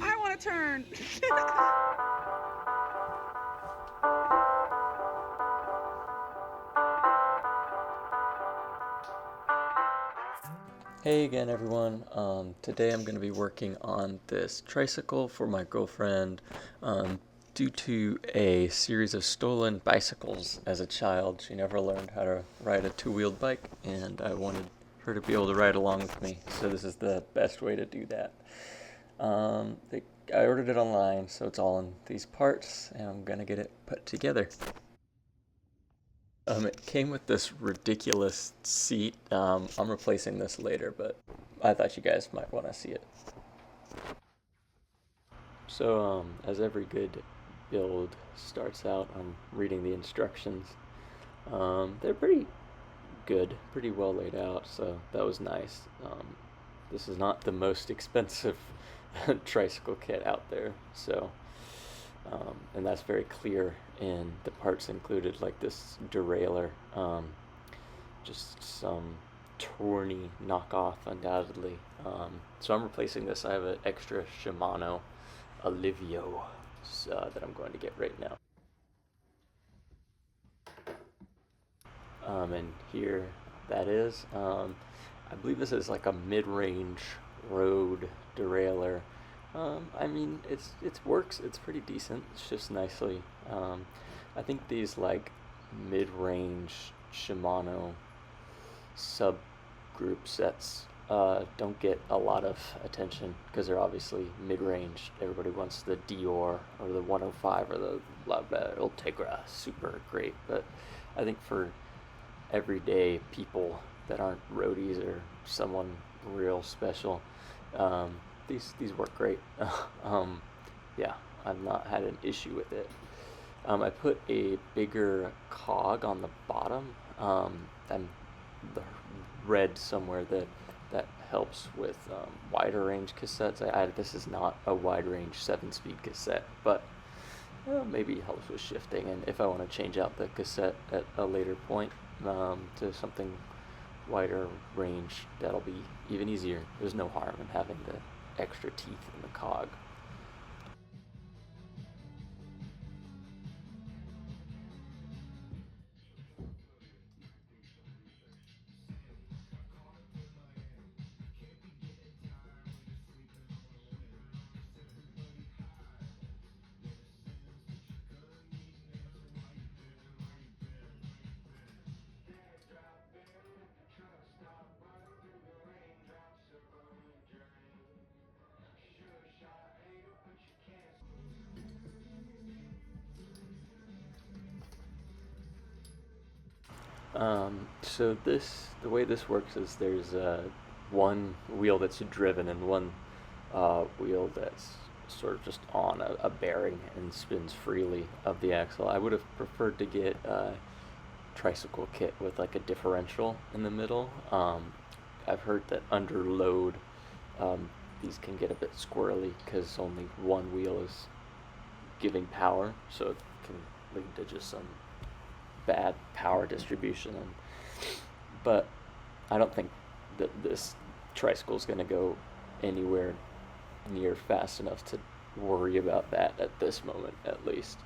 I want to turn. Hey again, everyone. Today I'm going to be working on this tricycle for my girlfriend. Due to a series of stolen bicycles as a child, she never learned how to ride a two-wheeled bike, and I wanted her to be able to ride along with me. So this is the best way to do that. I ordered it online, so it's all in these parts, and I'm going to get it put together. It came with this ridiculous seat. I'm replacing this later, but I thought you guys might want to see it. So, as every good build starts out, I'm reading the instructions. They're pretty good, pretty well laid out, so that was nice. This is not the most expensive tricycle kit out there, so and that's very clear in the parts included, like this derailleur, just some Tourney knockoff, undoubtedly. So I'm replacing this. I have an extra Shimano Alivio that I'm going to get right now. And here that is. I believe this is like a mid-range road derailleur. I mean, it works. It's pretty decent. It's just nicely. I think these like mid-range Shimano subgroup sets don't get a lot of attention because they're obviously mid-range. Everybody wants the Dior or the 105 or the Ultegra, super great. But I think for everyday people that aren't roadies or someone real special, these work great. Yeah, I've not had an issue with it. I put a bigger cog on the bottom. I'm read somewhere that helps with wider range cassettes. This is not a wide range 7-speed cassette, but maybe it helps with shifting. And if I want to change out the cassette at a later point to something wider range, that'll be even easier. There's no harm in having the extra teeth in the cog. So the way this works is there's one wheel that's driven and one wheel that's sort of just on a bearing and spins freely of the axle. I would have preferred to get a tricycle kit with like a differential in the middle. I've heard that under load, these can get a bit squirrely because only one wheel is giving power, so it can lead to just some bad power distribution. But I don't think that this tricycle is going to go anywhere near fast enough to worry about that at this moment, at least.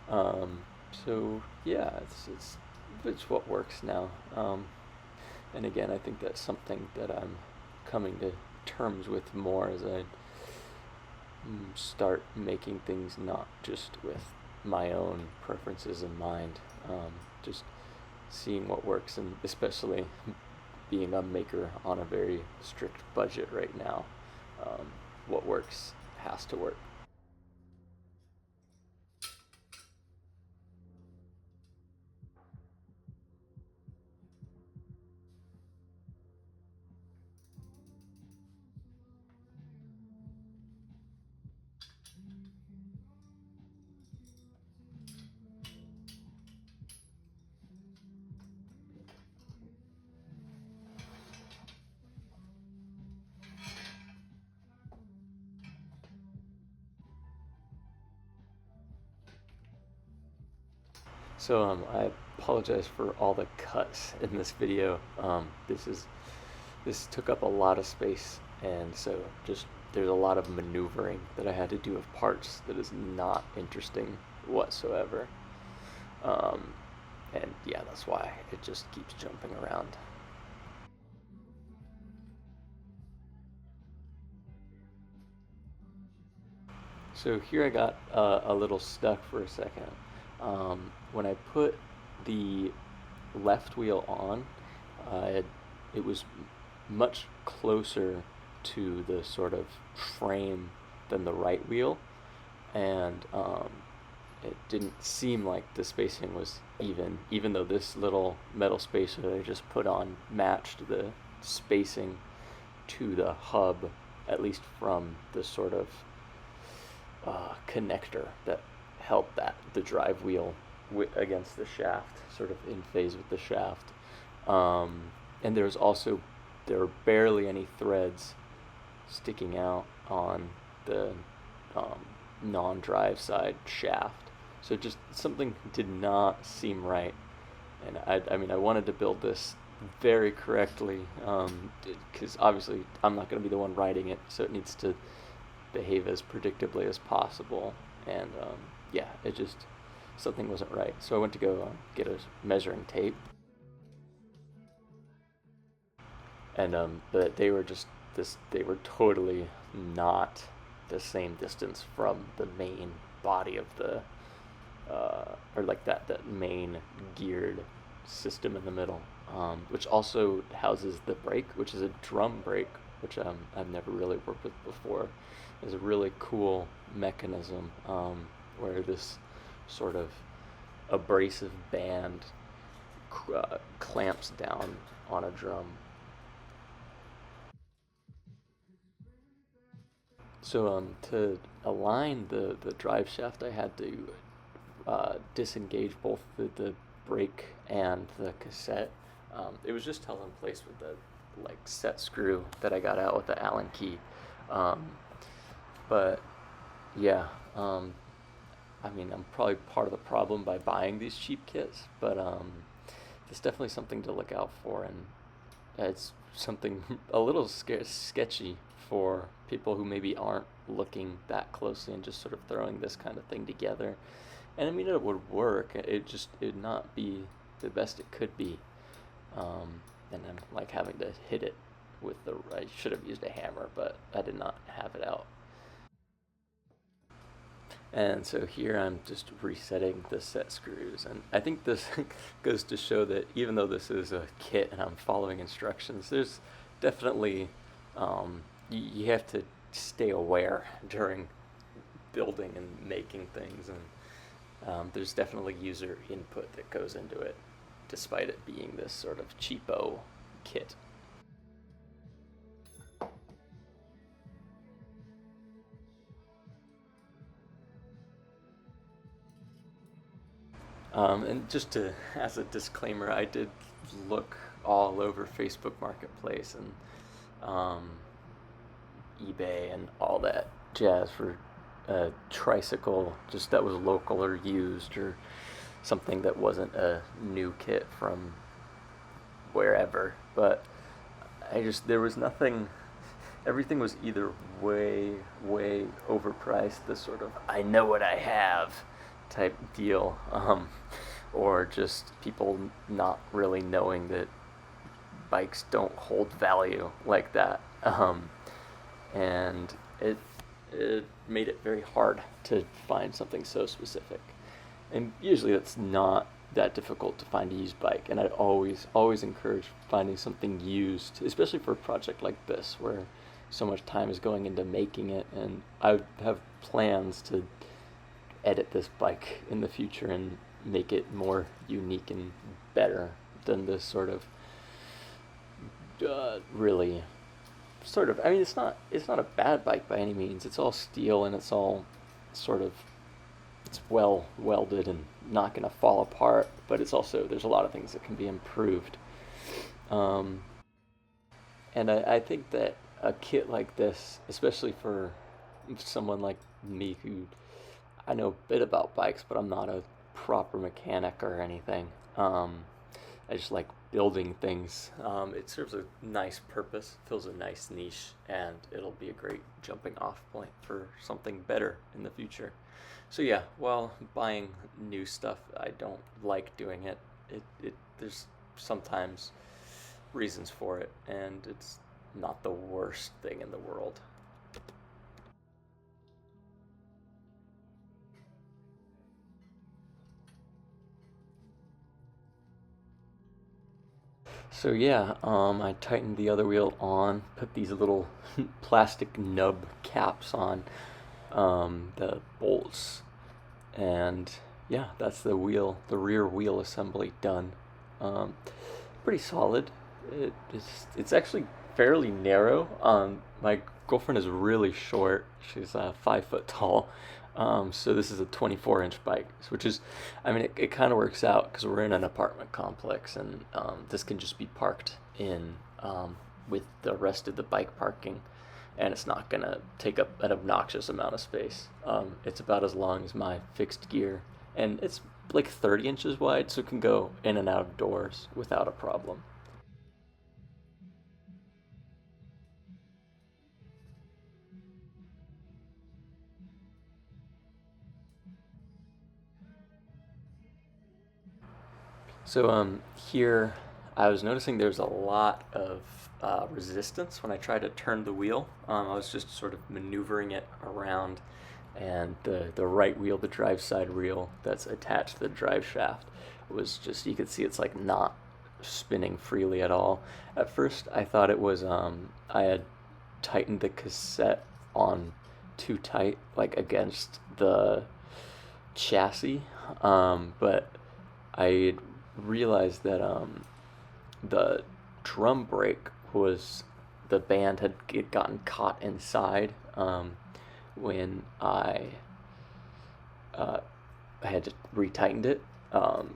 So yeah, it's what works now. And again, I think that's something that I'm coming to terms with more as I start making things not just with my own preferences in mind, just seeing what works, and especially being a maker on a very strict budget right now, what works has to work. So I apologize for all the cuts in this video. This took up a lot of space and so just there's a lot of maneuvering that I had to do with parts that is not interesting whatsoever. Um, and yeah, that's why it just keeps jumping around. So here I got a little stuck for a second. When I put the left wheel on, uh, it was much closer to the sort of frame than the right wheel, and it didn't seem like the spacing was even though this little metal spacer that I just put on matched the spacing to the hub, at least from the sort of connector that held the drive wheel against the shaft, sort of in phase with the shaft. And there were barely any threads sticking out on the um, non-drive side shaft. So just something did not seem right. And I mean, I wanted to build this very correctly, because obviously I'm not going to be the one riding it, so it needs to behave as predictably as possible. And yeah, it just something wasn't right. So I went to go get a measuring tape, and but they were just this. They were totally not the same distance from the main body of the or like that main geared system in the middle, which also houses the brake, which is a drum brake, which I've never really worked with before. Is a really cool mechanism, where this sort of abrasive band clamps down on a drum. So to align the drive shaft, I had to disengage both the brake and the cassette. It was just held in place with the like set screw that I got out with the Allen key. Um, but yeah, I mean, I'm probably part of the problem by buying these cheap kits, but it's definitely something to look out for, and it's something a little sketchy for people who maybe aren't looking that closely and just sort of throwing this kind of thing together. And I mean, it would work. It'd not be the best it could be. And then like having to hit it with I should have used a hammer, but I did not have it out. And so here I'm just resetting the set screws. And I think this goes to show that even though this is a kit and I'm following instructions, there's definitely, you have to stay aware during building and making things. And there's definitely user input that goes into it, despite it being this sort of cheapo kit. And just to, as a disclaimer, I did look all over Facebook Marketplace and um, eBay and all that jazz for a tricycle, just that was local or used or something that wasn't a new kit from wherever. But there was nothing, everything was either way overpriced, the sort of, I know what I have type deal, or just people not really knowing that bikes don't hold value like that. And it made it very hard to find something so specific. And usually it's not that difficult to find a used bike, and I'd always encourage finding something used, especially for a project like this where so much time is going into making it. And I have plans to edit this bike in the future and make it more unique and better than this sort of really sort of, I mean, it's not a bad bike by any means. It's all steel and it's all sort of, it's well welded and not going to fall apart, but it's also, there's a lot of things that can be improved. Um, and I think that a kit like this, especially for someone like me who, I know a bit about bikes, but I'm not a proper mechanic or anything. I just like building things. It serves a nice purpose, fills a nice niche, and it'll be a great jumping off point for something better in the future. So yeah, while buying new stuff, I don't like doing it. There's sometimes reasons for it, and it's not the worst thing in the world. So yeah, I tightened the other wheel on, put these little plastic nub caps on the bolts, and yeah, that's the rear wheel assembly done. Um, Pretty solid. It's actually fairly narrow. My girlfriend is really short. She's 5 foot tall. So this is a 24-inch bike, which is, I mean, it kind of works out because we're in an apartment complex, and this can just be parked in with the rest of the bike parking, and it's not gonna take up an obnoxious amount of space. It's about as long as my fixed gear, and it's like 30 inches wide, so it can go in and out of doors without a problem. So here I was noticing there's a lot of resistance when I try to turn the wheel. I was just sort of maneuvering it around, and the right wheel, the drive side wheel that's attached to the drive shaft, was just, you could see it's like not spinning freely at all. At first I thought it was I had tightened the cassette on too tight, like against the chassis, but I realized that the drum brake was, the band had gotten caught inside when uh, I had to retightened it.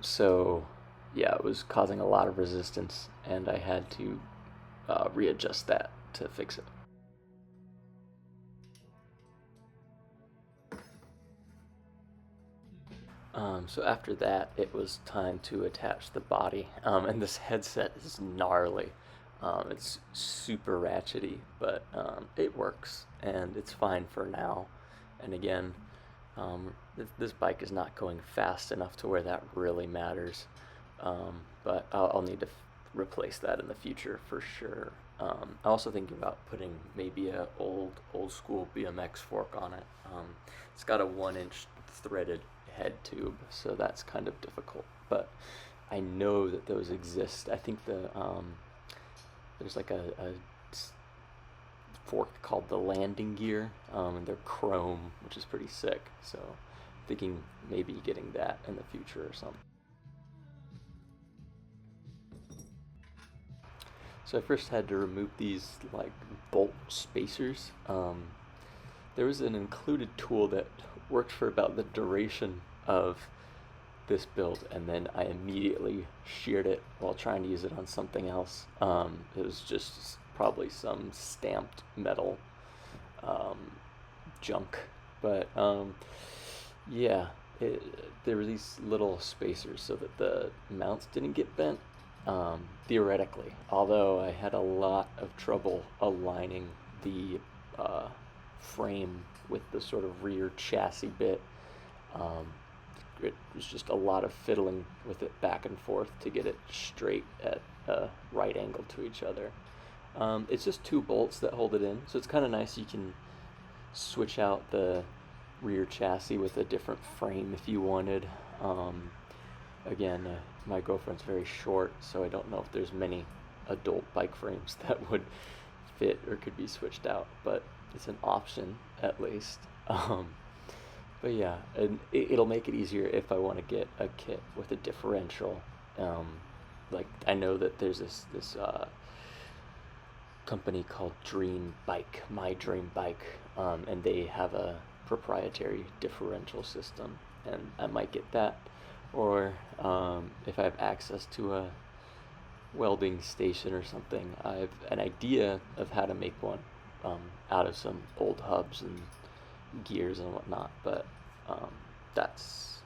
So yeah, it was causing a lot of resistance, and I had to readjust that to fix it. So after that, it was time to attach the body. And this headset is gnarly. It's super ratchety, but it works, and it's fine for now. And again, this bike is not going fast enough to where that really matters. But I'll need to replace that in the future for sure. I also thinking about putting maybe a old school BMX fork on it. It's got a 1 inch threaded head tube, so that's kind of difficult. But I know that those exist. I think there's like a fork called the landing gear, and they're chrome, which is pretty sick. So thinking maybe getting that in the future or something. So I first had to remove these like bolt spacers. There was an included tool that worked for about the duration of this build, and then I immediately sheared it while trying to use it on something else. It was just probably some stamped metal um, junk, but yeah, there were these little spacers so that the mounts didn't get bent. Theoretically, although I had a lot of trouble aligning the frame with the sort of rear chassis bit. Um, it was just a lot of fiddling with it back and forth to get it straight at a right angle to each other. It's just two bolts that hold it in, so it's kind of nice. You can switch out the rear chassis with a different frame if you wanted. Again, my girlfriend's very short, so I don't know if there's many adult bike frames that would fit or could be switched out, but it's an option at least. But yeah, and it'll make it easier if I want to get a kit with a differential. Like I know that there's this company called Dream Bike, My Dream Bike, and they have a proprietary differential system, and I might get that. Or if I have access to a welding station or something, I have an idea of how to make one out of some old hubs and gears and whatnot. But that's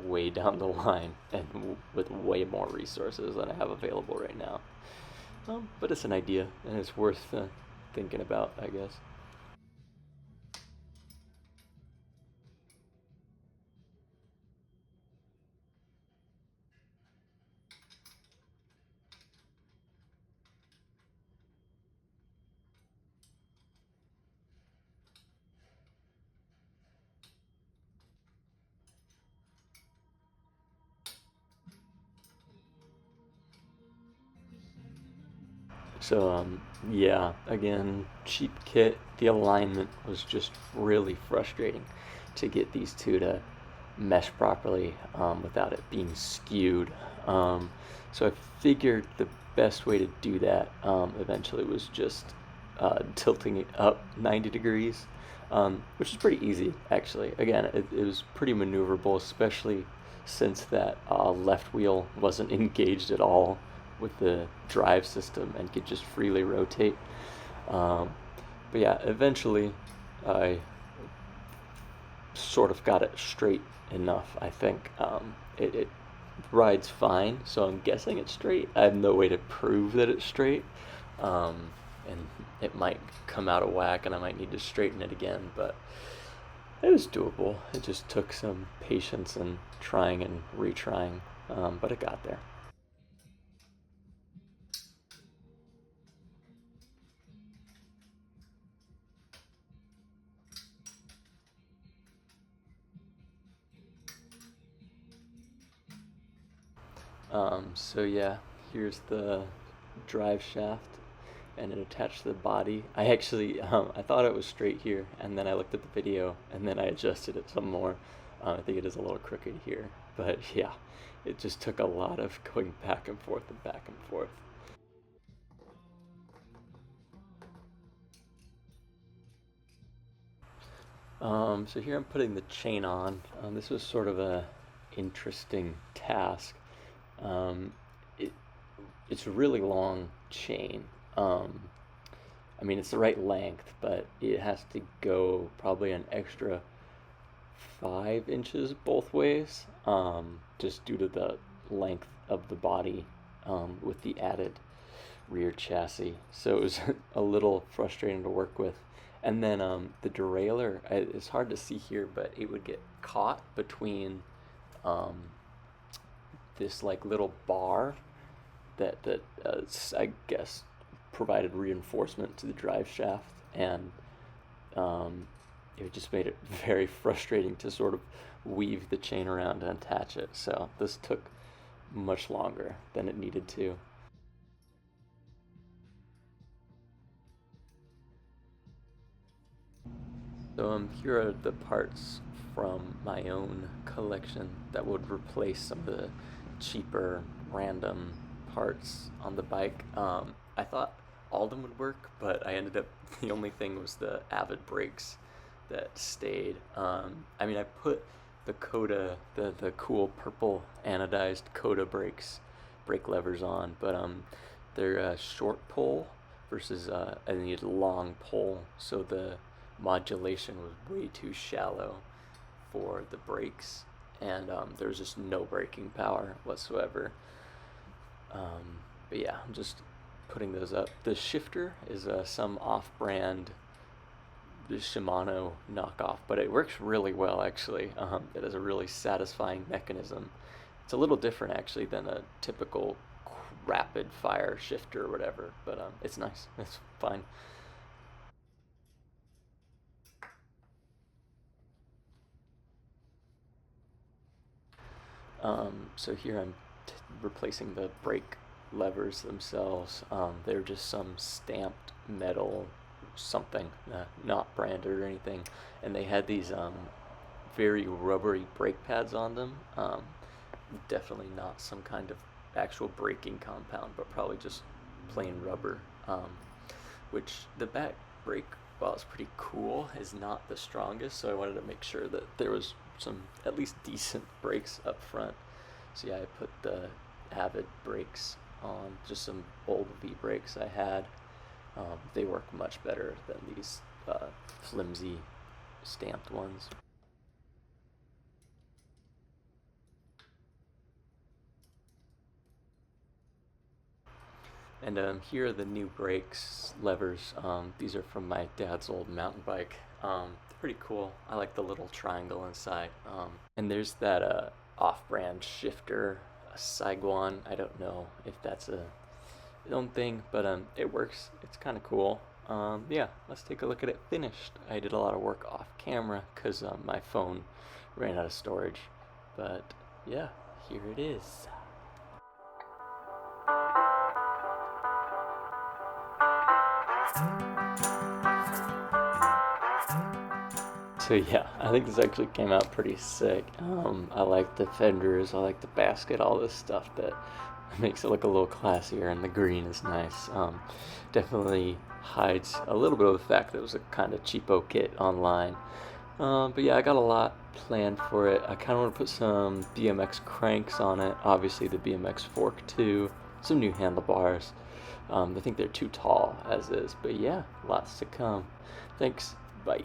way down the line and with way more resources than I have available right now. But it's an idea, and it's worth thinking about, I guess. So, yeah, again, cheap kit. The alignment was just really frustrating to get these two to mesh properly without it being skewed. So I figured the best way to do that eventually was just tilting it up 90 degrees, which is pretty easy actually. Again, it was pretty maneuverable, especially since that left wheel wasn't engaged at all with the drive system and could just freely rotate. Um, but yeah, eventually I sort of got it straight enough. I think it rides fine, so I'm guessing it's straight. I have no way to prove that it's straight, and it might come out of whack, and I might need to straighten it again. But it was doable. It just took some patience and trying and retrying, but it got there. So yeah, here's the drive shaft, and it attached to the body. I actually, I thought it was straight here, and then I looked at the video, and then I adjusted it some more. I think it is a little crooked here, but yeah, it just took a lot of going back and forth and back and forth. So here I'm putting the chain on. This was sort of a interesting task. Um, it, it's a really long chain. Um, I mean, it's the right length, but it has to go probably an extra 5 inches both ways, just due to the length of the body with the added rear chassis. So it was a little frustrating to work with. And then the derailleur, it's hard to see here, but it would get caught between um, this like little bar that I guess provided reinforcement to the drive shaft, and um, it just made it very frustrating to sort of weave the chain around and attach it. So this took much longer than it needed to. So here are the parts from my own collection that would replace some of the cheaper random parts on the bike. I thought all of them would work, but I ended up the only thing was the Avid brakes that stayed. I mean, I put the Coda, the cool purple anodized Coda brake levers on, but they're a short pull versus I needed a long pull, so the modulation was way too shallow for the brakes, and there was just no braking power whatsoever. But yeah, I'm just putting those up. The shifter is some off-brand Shimano knockoff, but it works really well actually. It has a really satisfying mechanism. It's a little different actually than a typical rapid fire shifter or whatever, but it's nice. It's fine. So here I'm replacing the brake levers themselves. They're just some stamped metal something, not branded or anything, and they had these very rubbery brake pads on them. Definitely not some kind of actual braking compound, but probably just plain rubber. Which the back brake, while it's pretty cool, is not the strongest. So I wanted to make sure that there was some at least decent brakes up front. So yeah, I put the Avid brakes on, just some old V brakes I had. They work much better than these flimsy stamped ones. And here are the new brakes levers. These are from my dad's old mountain bike. They're pretty cool. I like the little triangle inside. And there's that off-brand shifter, a Saiguan. I don't know if that's a own thing, but it works. It's kind of cool. Yeah, let's take a look at it finished. I did a lot of work off camera because my phone ran out of storage. But yeah, here it is. So yeah, I think this actually came out pretty sick. I like the fenders, I like the basket, all this stuff that makes it look a little classier, and the green is nice. Definitely hides a little bit of the fact that it was a kind of cheapo kit online. But yeah, I got a lot planned for it. I kind of want to put some BMX cranks on it, obviously the BMX fork too, some new handlebars. I think they're too tall as is, but yeah, lots to come. Thanks, bye.